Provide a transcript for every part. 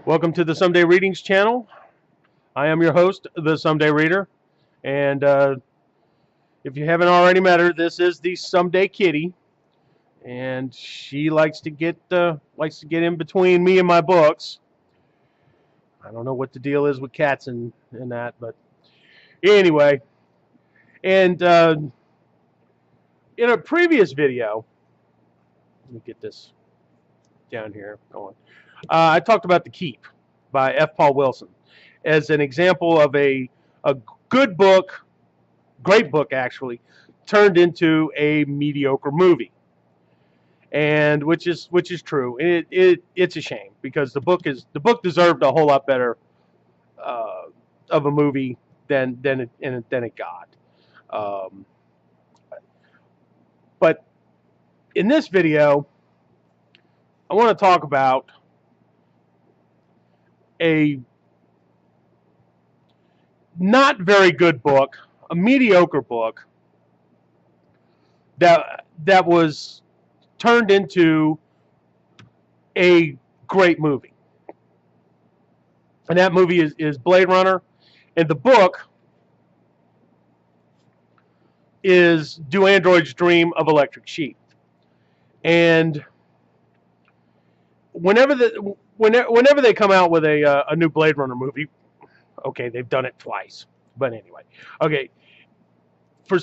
Welcome to the Someday Readings channel. I am your host, the Someday Reader, and if you haven't already met her, this is the Someday Kitty, and she likes to get in between me and my books. I don't know what the deal is with cats and that, but anyway. And in a previous video, let me get this down here going. I talked about The Keep by F. Paul Wilson as an example of a good book, great book actually, turned into a mediocre movie, and which is true. It's a shame because the book deserved a whole lot better of a movie than it got. But in this video, I want to talk about a not very good book, a mediocre book that was turned into a great movie. And that movie is Blade Runner, and the book is Do Androids Dream of Electric Sheep? And whenever they come out with a new Blade Runner movie, okay, they've done it twice, but anyway, okay, for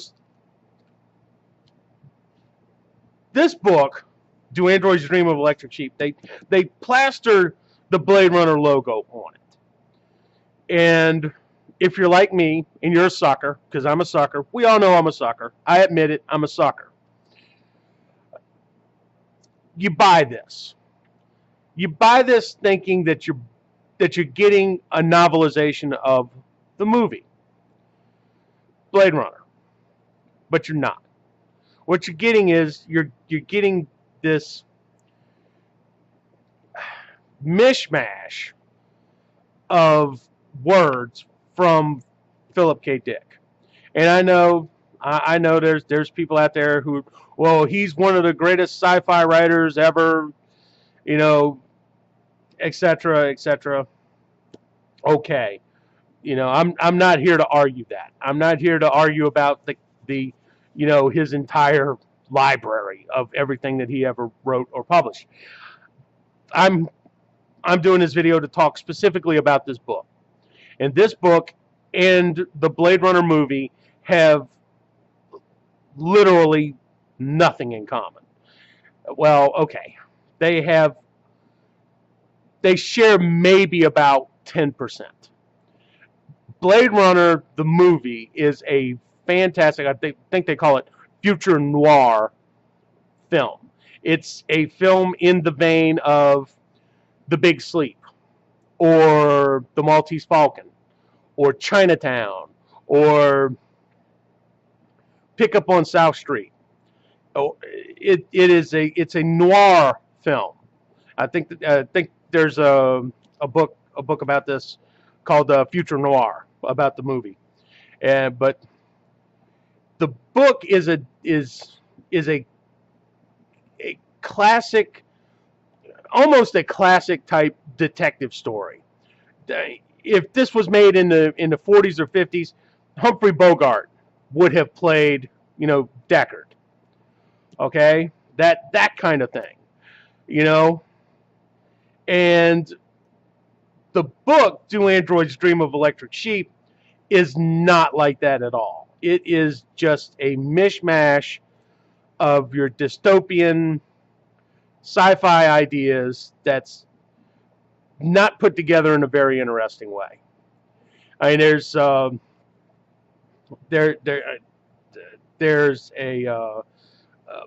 this book, Do Androids Dream of Electric Sheep? They plaster the Blade Runner logo on it, and if you're like me and you're a sucker, because I'm a sucker, we all know I'm a sucker. I admit it, I'm a sucker. You buy this. You buy this thinking that you're getting a novelization of the movie Blade Runner, but you're not. What you're getting is you're getting this mishmash of words from Philip K. Dick. And I know there's people out there who, well, he's one of the greatest sci-fi writers ever, you know, etc., etc. Okay, you know, I'm not here to argue that. I'm not here to argue about the you know, his entire library of everything that he ever wrote or published. I'm doing this video to talk specifically about this book. And this book and the Blade Runner movie have literally nothing in common. Well, okay. They share maybe about 10%. Blade Runner, the movie, is a fantastic, I think they call it future noir film. It's a film in the vein of The Big Sleep, or The Maltese Falcon, or Chinatown, or Pick Up on South Street. Oh, it's a noir film. I think there's a book about this called Future Noir, about the movie. But the book is a classic, almost a classic type detective story. If this was made in the 40s or 50s, Humphrey Bogart would have played, you know, Deckard. Okay, that kind of thing, you know. And the book, Do Androids Dream of Electric Sheep, is not like that at all. It is just a mishmash of your dystopian sci-fi ideas that's not put together in a very interesting way. I mean, there's a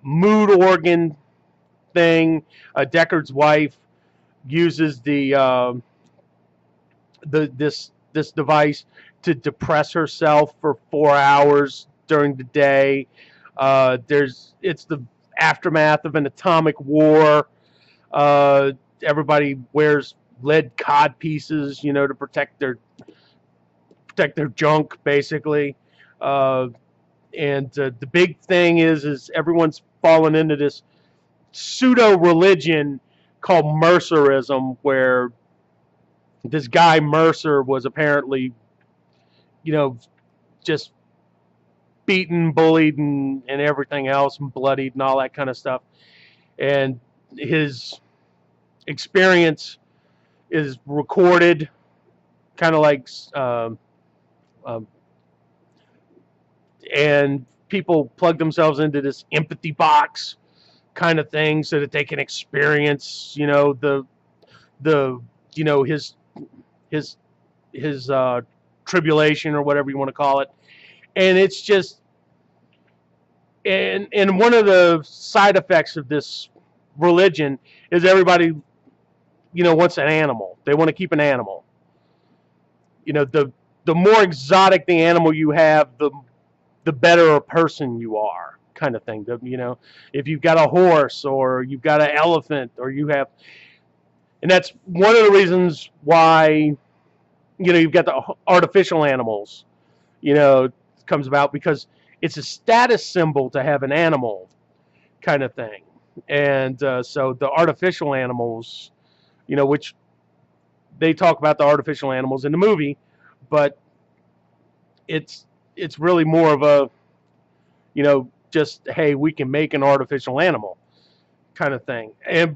mood organ thing. Deckard's wife uses this device to depress herself for 4 hours during the day. It's the aftermath of an atomic war. Everybody wears lead cod pieces, you know, to protect their junk, basically. And the big thing is everyone's fallen into this pseudo religion called Mercerism, where this guy Mercer was apparently, you know, just beaten, bullied, and everything else, and bloodied, and all that kind of stuff. And his experience is recorded, kind of like, um, and people plug themselves into this empathy box kind of thing so that they can experience, the his tribulation or whatever you want to call it. And it's just, and one of the side effects of this religion is everybody, wants an animal. They want to keep an animal. The more exotic the animal you have, the better a person you are, kind of thing. If you've got a horse or you've got an elephant or and that's one of the reasons why, you've got the artificial animals, comes about, because it's a status symbol to have an animal, kind of thing. And so the artificial animals, which they talk about the artificial animals in the movie, but it's really more of a, just, hey, we can make an artificial animal kind of thing.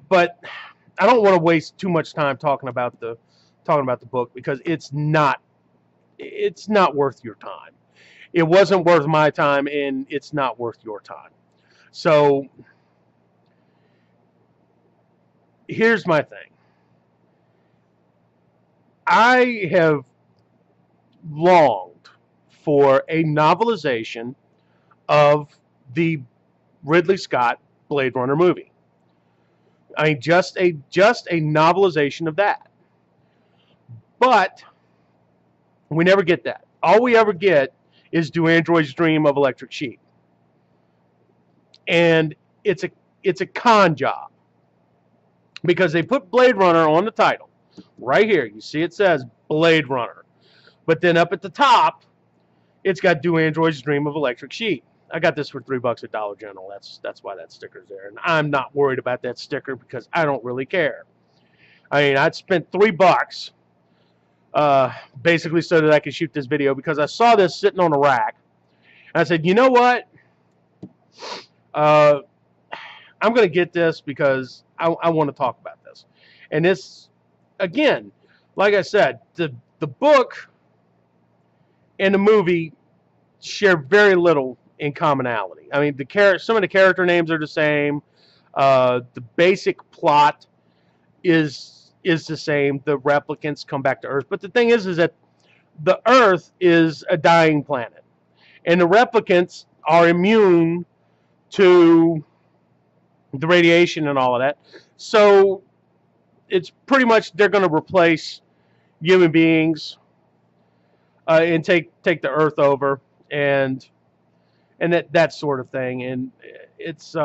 But I don't want to waste too much time talking about the book, because it's not worth your time. It wasn't worth my time, and it's not worth your time. So here's my thing. I have longed for a novelization of the Ridley Scott Blade Runner movie. I mean, just a novelization of that. But we never get that. All we ever get is Do Androids Dream of Electric Sheep. And it's a con job, because they put Blade Runner on the title. Right here, you see it says Blade Runner. But then up at the top, it's got Do Androids Dream of Electric Sheep. I got this for $3 at Dollar General. That's why that sticker's there. And I'm not worried about that sticker, because I don't really care. I mean, I'd spent $3 basically so that I could shoot this video, because I saw this sitting on a rack. And I said, you know what? I'm going to get this because I want to talk about this. And this, again, like I said, the book and the movie share very little in commonality. I mean, some of the character names are the same. The basic plot is the same. The replicants come back to Earth. But the thing is that the Earth is a dying planet, and the replicants are immune to the radiation and all of that. So it's pretty much they're going to replace human beings and take the Earth over, and that sort of thing. And it's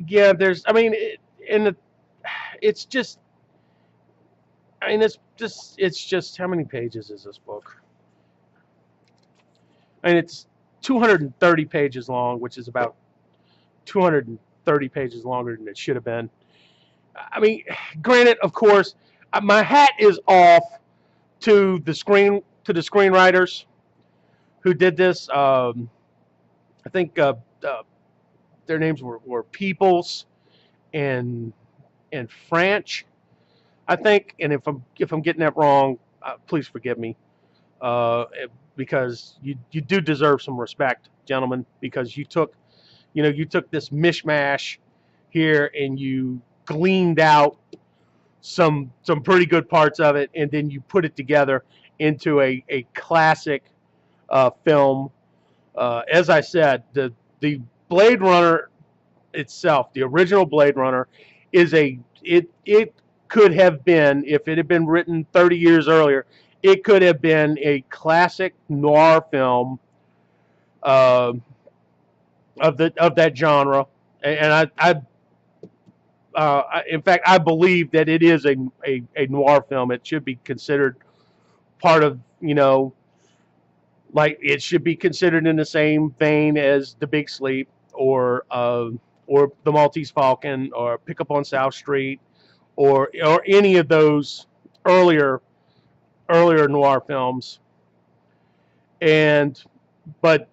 yeah, there's, I mean, it's just, I mean, it's just, how many pages is this book? I mean, it's 230 pages long, which is about 230 pages longer than it should have been. I mean, granted, of course, my hat is off to the screenwriters who did this. I think their names were Peoples and French, I think. And if I'm getting that wrong, please forgive me, because you do deserve some respect, gentlemen, because you took this mishmash here and you gleaned out some pretty good parts of it, and then you put it together into a classic film. As I said, the Blade Runner itself, the original Blade Runner, it could have been, if it had been written 30 years earlier, it could have been a classic noir film of that genre. And in fact, I believe that it is a noir film. It should be considered part of, like, it should be considered in the same vein as The Big Sleep, or The Maltese Falcon, or Pick Up on South Street, or any of those earlier noir films. And but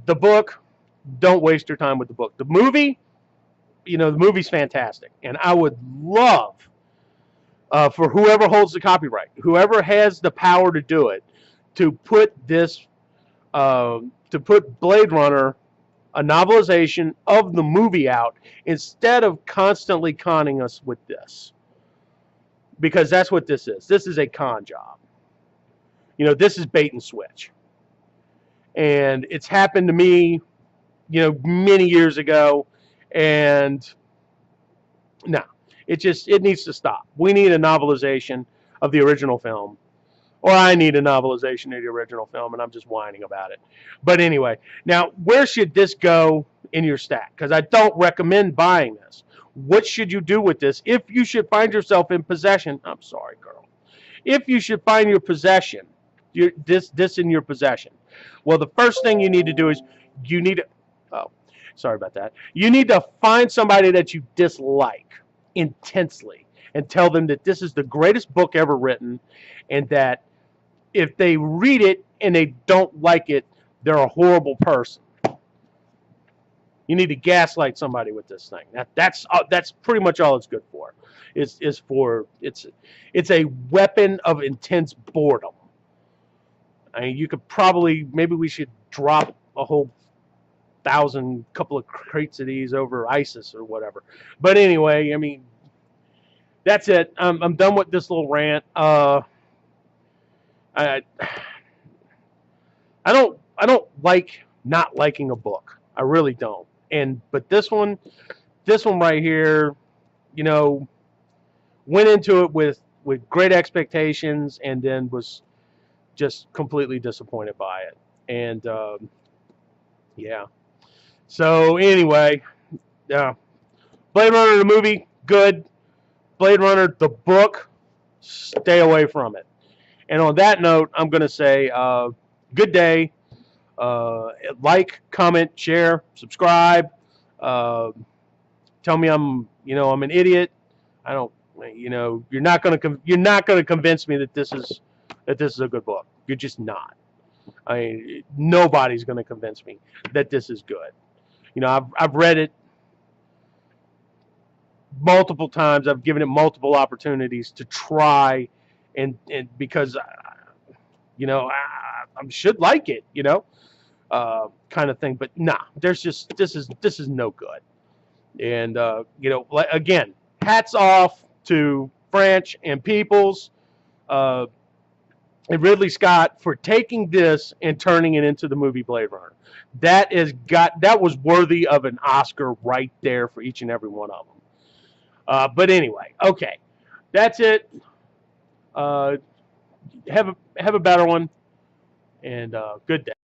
the book, don't waste your time with the book. The movie, the movie's fantastic, and I would love for whoever holds the copyright, whoever has the power to do it, to put this, to put Blade Runner, a novelization of the movie out instead of constantly conning us with this, because that's what this is. This is a con job. This is bait and switch, and it's happened to me, many years ago, and no, it needs to stop. We need a novelization of the original film, or I need a novelization of the original film, and I'm just whining about it. But anyway, now where should this go in your stack? Because I don't recommend buying this. What should you do with this if you should find yourself in possession? I'm sorry, girl. If you should find your possession, this in your possession, well, the first thing you need to do is you need to, oh, sorry about that. You need to find somebody that you dislike intensely and tell them that this is the greatest book ever written, and that if they read it and they don't like it, they're a horrible person. You need to gaslight somebody with this thing. That's pretty much all it's good for. It's a weapon of intense boredom. I mean, you could probably, maybe we should drop a whole couple of crates of these over ISIS or whatever. But anyway, I mean, that's it. I'm done with this little rant. I don't like not liking a book. I really don't. But this one right here, went into it with great expectations, and then was just completely disappointed by it. And yeah. So anyway, yeah. Blade Runner the movie, good. Blade Runner the book, stay away from it. And on that note, I'm going to say good day. Like, comment, share, subscribe. Tell me I'm an idiot. I don't. You're not going to convince me that this is a good book. You're just not. I mean, nobody's going to convince me that this is good. I've read it multiple times. I've given it multiple opportunities to try, and because I should like it, kind of thing. But nah, this is no good. And again, hats off to French and Peoples and Ridley Scott for taking this and turning it into the movie Blade Runner. That was worthy of an Oscar right there for each and every one of them. But anyway, okay, that's it. Have a better one, and good day.